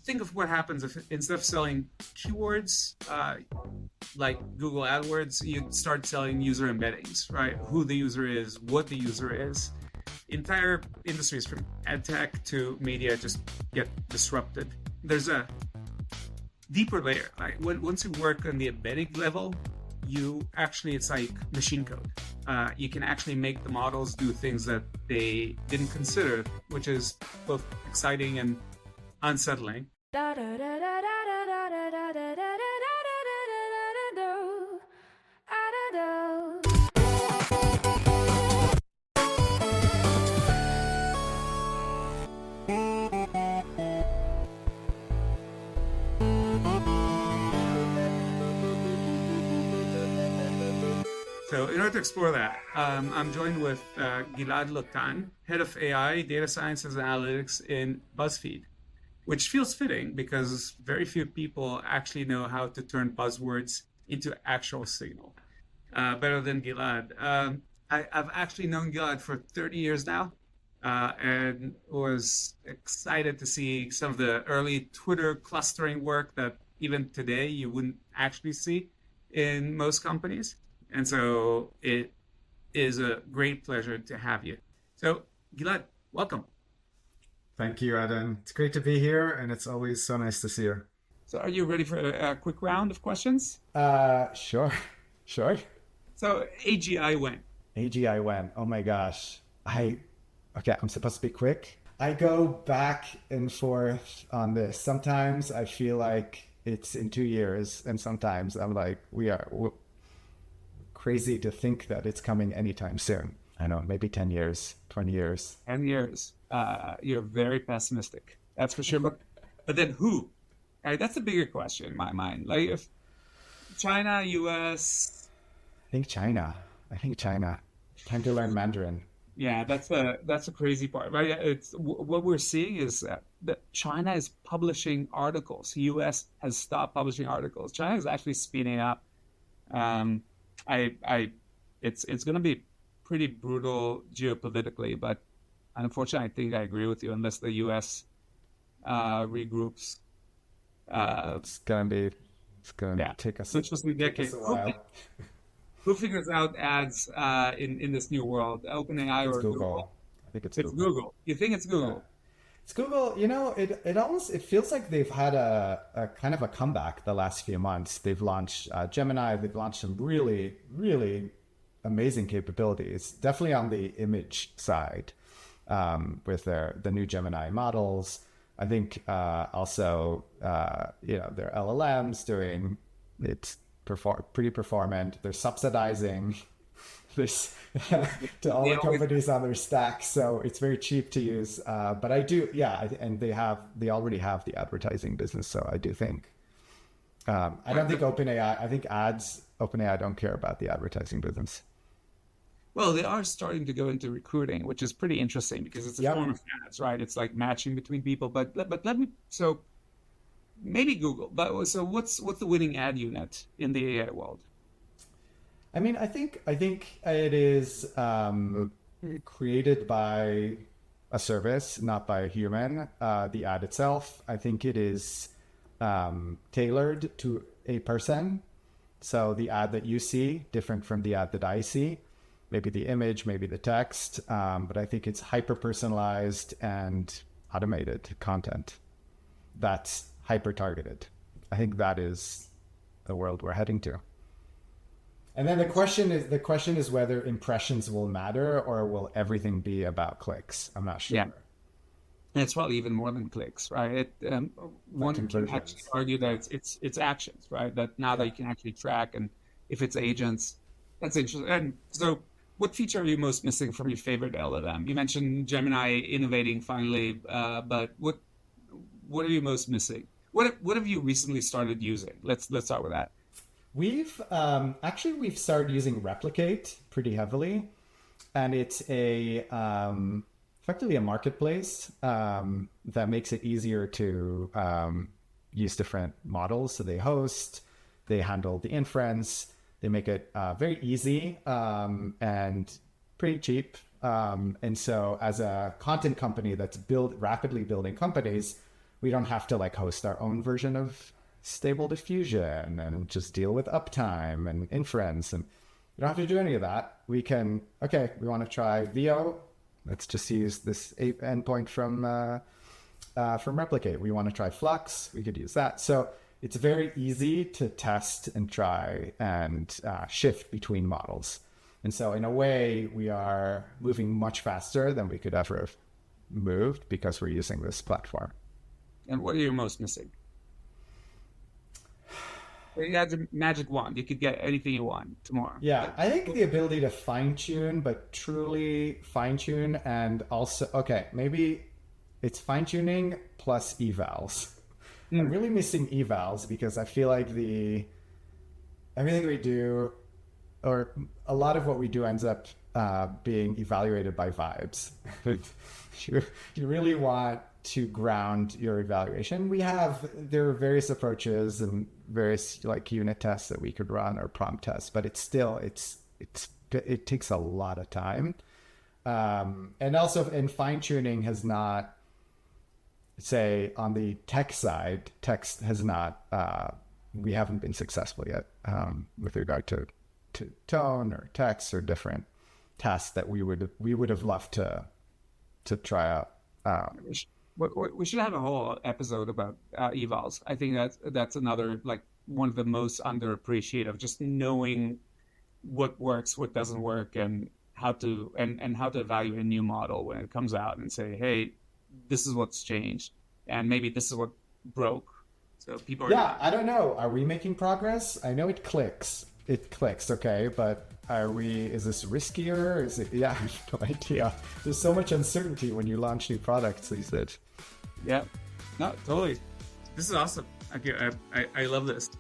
think of what happens if instead of selling keywords like Google AdWords, you start selling user embeddings, right? Who the user is, what the user is. Entire industries from ad tech to media just get disrupted. There's a deeper layer. Right? Once you work on the embedding level, it's like machine code. You can actually make the models do things that they didn't consider, which is both exciting and unsettling. So in order to explore that, I'm joined with Gilad Lotan, head of AI, data sciences and analytics in BuzzFeed, which feels fitting because very few people actually know how to turn buzzwords into actual signal better than Gilad. I've actually known Gilad for 30 years now and was excited to see some of the early Twitter clustering work that even today you wouldn't actually see in most companies. And so it is a great pleasure to have you. So, Gilad, welcome. Thank you, Adam. It's great to be here, and it's always so nice to see you. So are you ready for a quick round of questions? Sure. So AGI when? AGI when? Oh my gosh. I'm supposed to be quick. I go back and forth on this. Sometimes I feel like it's in 2 years, and sometimes I'm like, we're crazy to think that it's coming anytime soon. I know, maybe 10 years, 20 years. 10 years. You're very pessimistic. That's for sure. But then who? Right, that's a bigger question in my mind. Like if China, US. I think China. Time to learn Mandarin. Yeah, that's a crazy part, right? It's what we're seeing is that China is publishing articles. US has stopped publishing articles. China is actually speeding up. It's going to be pretty brutal geopolitically, but unfortunately, I think I agree with you. Unless the U.S. Regroups, it's going to take us a while. Who figures out ads in this new world? OpenAI or Google? I think it's Google. You think it's Google? Yeah. It's Google. You know, it feels like they've had a kind of a comeback the last few months. They've launched Gemini. They've launched some really, really amazing capabilities. Definitely on the image side with the new Gemini models. I think also their LLMs doing it's pretty performant. They're subsidizing this to all the companies on their stack, so it's very cheap to use. But I do, and they already have the advertising business, so I do think. I don't think OpenAI. I think OpenAI don't care about the advertising business. Well, they are starting to go into recruiting, which is pretty interesting because it's a form of ads, right? It's like matching between people. But maybe Google. But so what's the winning ad unit in the AI world? I mean, I think it is created by a service, not by a human. The ad itself, I think it is tailored to a person. So the ad that you see, different from the ad that I see. Maybe the image, maybe the text, but I think it's hyper-personalized and automated content that's hyper-targeted. I think that is the world we're heading to. And then the question is whether impressions will matter or will everything be about clicks. I'm not sure. Yeah. And it's probably even more than clicks, right? One can actually argue that it's actions, right? That now that you can actually track, and if it's agents, that's interesting. And so what feature are you most missing from your favorite LLM? You mentioned Gemini innovating finally, but what are you most missing? What have you recently started using? Let's start with that. We've started using Replicate pretty heavily, and it's effectively a marketplace that makes it easier to use different models. So they host, they handle the inference, they make it very easy and pretty cheap. And so as a content company that's rapidly building companies, we don't have to like host our own version of Stable Diffusion and just deal with uptime and inference. And we don't have to do any of that. We can, okay, we want to try VO. Let's just use this endpoint from Replicate. We want to try Flux. We could use that. So it's very easy to test and try and shift between models. And so in a way, we are moving much faster than we could ever have moved because we're using this platform. And what are you most missing? You had the magic wand. You could get anything you want tomorrow. Yeah, I think the ability to fine-tune, but truly fine-tune, and also, okay, maybe it's fine-tuning plus evals. I'm really missing evals because I feel like everything we do, or a lot of what we do ends up being evaluated by vibes. you really want to ground your evaluation. There are various approaches and various like unit tests that we could run or prompt tests, but it's still, it takes a lot of time. And also in fine tuning has not, say on the text side, text has not, we haven't been successful yet with regard to tone or text or different tasks that we would have loved to try out. We should have a whole episode about evals. I think that's another, like, one of the most underappreciated, of just knowing what works, what doesn't work, and how to evaluate a new model when it comes out and say, hey, this is what's changed, and maybe this is what broke. So people are... Yeah, I don't know. Are we making progress? I know it clicks. It clicks, okay, but is this riskier? Is it, yeah, I have no idea. There's so much uncertainty when you launch new products these days. Yeah, no, totally. This is awesome. I love this.